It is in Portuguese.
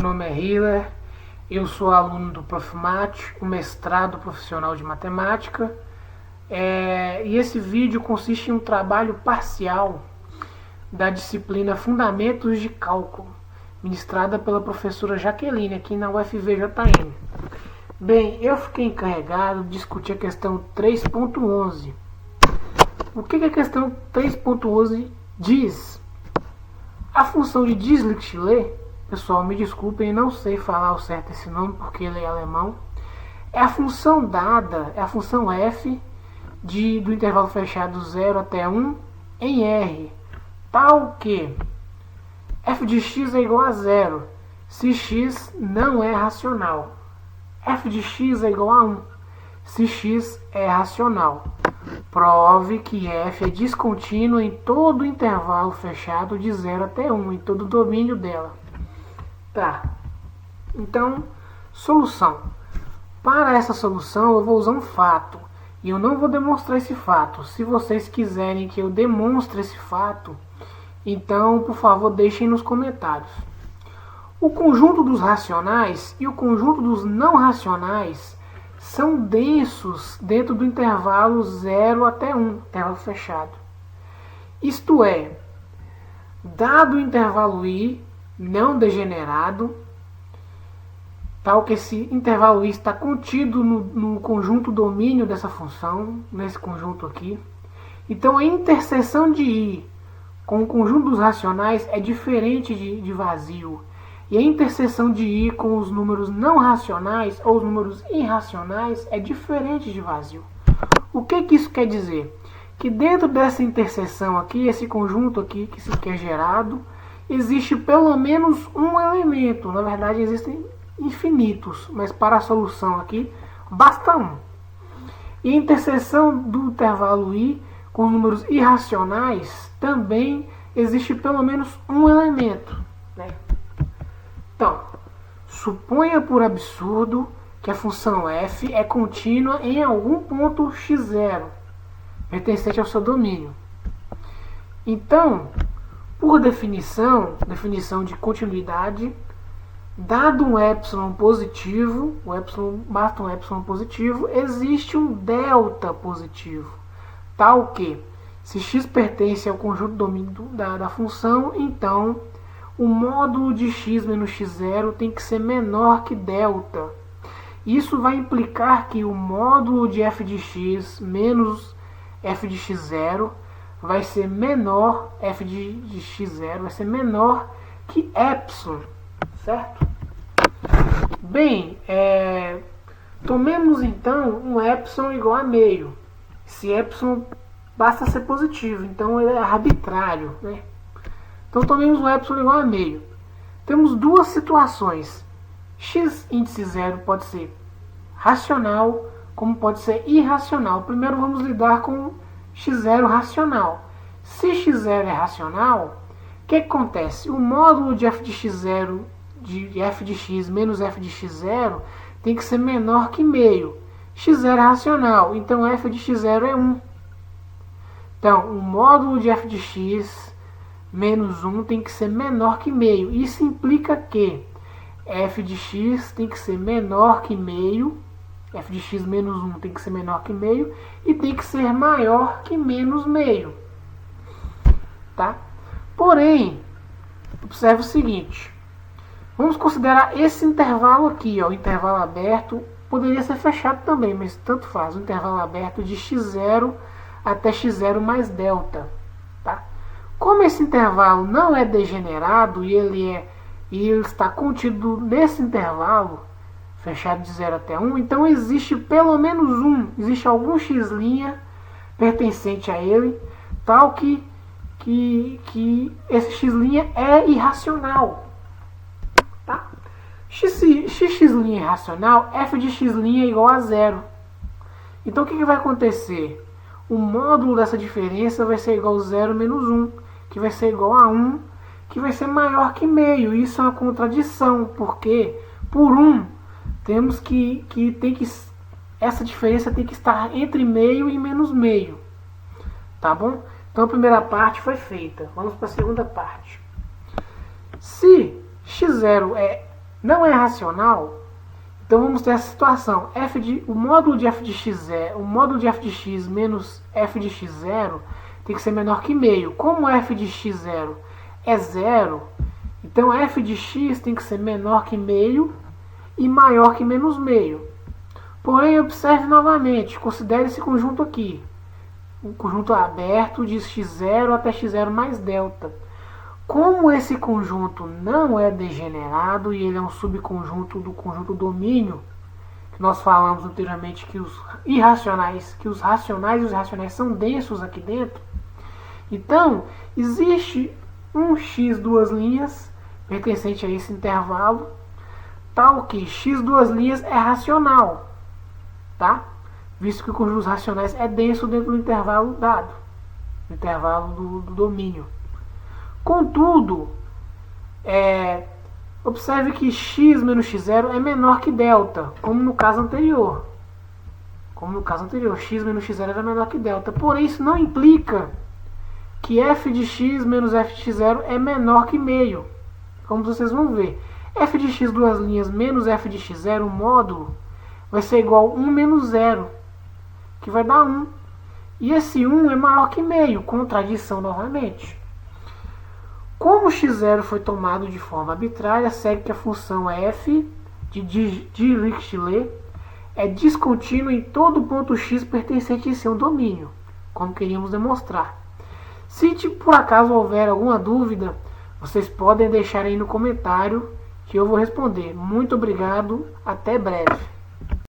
nome é Hiller, eu sou aluno do Profmat, o mestrado profissional de matemática, e esse vídeo consiste em um trabalho parcial da disciplina Fundamentos de Cálculo, ministrada pela professora Jaqueline aqui na UFVJM. Bem, eu fiquei encarregado de discutir a questão 3.11. O que a questão 3.11 diz? A função de Dirichlet, pessoal, me desculpem, não sei falar o certo esse nome porque ele é alemão, é a função dada, é a função f do intervalo fechado 0 até 1 em R, tal que f de x é igual a 0 se x não é racional, f de x é igual a 1 se x é racional. Prove que f é descontínua em todo o intervalo fechado de 0 até 1, em todo o domínio dela. Tá. Então, solução. Para essa solução, eu vou usar um fato. E eu não vou demonstrar esse fato. Se vocês quiserem que eu demonstre esse fato, então, por favor, deixem nos comentários. O conjunto dos racionais e o conjunto dos não racionais são densos dentro do intervalo 0 até 1, intervalo fechado. Isto é, dado o intervalo I não degenerado, tal que esse intervalo I está contido no conjunto domínio dessa função, nesse conjunto aqui, então a interseção de I com o conjunto dos racionais é diferente de vazio. E a interseção de I com os números não racionais ou os números irracionais é diferente de vazio. O que isso quer dizer? Que dentro dessa interseção aqui, esse conjunto aqui que é gerado, existe pelo menos um elemento. Na verdade existem infinitos, mas para a solução aqui basta um. E a interseção do intervalo I com os números irracionais também existe pelo menos um elemento, né? Então, suponha por absurdo que a função f é contínua em algum ponto x0, pertencente ao seu domínio. Então, por definição de continuidade, dado um epsilon positivo, basta um epsilon positivo, existe um delta positivo, tal que, se x pertence ao conjunto domínio da função, então o módulo de x menos x0 tem que ser menor que delta. Isso vai implicar que o módulo de f de x menos f de x0 vai ser menor, f de x0 vai ser menor que epsilon, certo? Bem, tomemos então um epsilon igual a meio. Esse epsilon basta ser positivo, então ele é arbitrário, né? Então tomemos um epsilon igual a meio. Temos duas situações. X índice 0 pode ser racional, como pode ser irracional. Primeiro vamos lidar com x0 racional. Se x0 é racional, o que acontece? O módulo de f de x0 de f de x menos f de x0 tem que ser menor que meio. x0 é racional, então f de x0 é 1. Então, o módulo de f de x menos 1 tem que ser menor que meio. Isso implica que f de x tem que ser menor que meio, f de x menos 1 tem que ser menor que meio e tem que ser maior que menos meio. Tá? Porém, observe o seguinte, vamos considerar esse intervalo aqui, ó, o intervalo aberto, poderia ser fechado também, mas tanto faz, o intervalo aberto de x0 até x0 mais delta. Tá? Como esse intervalo não é degenerado e ele está contido nesse intervalo fechado de 0 até 1, então existe pelo menos existe algum x' pertencente a ele, tal que esse x' é irracional. Tá? X' é irracional, f de x' é igual a 0. Então o que vai acontecer? O módulo dessa diferença vai ser igual a 0 menos 1, que vai ser igual a 1, que vai ser maior que meio. Isso é uma contradição, porque por 1 temos que essa diferença tem que estar entre meio e menos meio. Tá bom? Então a primeira parte foi feita. Vamos para a segunda parte. Se x0 é não é racional, então vamos ter essa situação. O módulo de f de x menos f de x0 tem que ser menor que meio. Como f de x0 é 0, então f de x tem que ser menor que meio e maior que menos meio. Porém, observe novamente, considere esse conjunto aqui. Um conjunto aberto de x0 até x0 mais delta. Como esse conjunto não é degenerado e ele é um subconjunto do conjunto domínio, que nós falamos anteriormente que os racionais e os irracionais são densos aqui dentro, então existe um x duas linhas pertencente a esse intervalo, tal que x duas linhas é racional, tá? Visto que o conjunto dos racionais é denso dentro do intervalo dado, no intervalo do domínio. Contudo, observe que x menos x0 é menor que delta, como no caso anterior. X menos x0 era menor que delta. Porém, isso não implica que f de x menos f de x0 é menor que meio. Como vocês vão ver. F de x duas linhas menos f de x0, o módulo, vai ser igual a 1 menos 0, que vai dar 1. E esse 1 é maior que meio, contradição novamente. Como o x0 foi tomado de forma arbitrária, segue que a função f de Dirichlet é descontínua em todo ponto x pertencente em seu domínio, como queríamos demonstrar. Se por acaso houver alguma dúvida, vocês podem deixar aí no comentário que eu vou responder. Muito obrigado, até breve.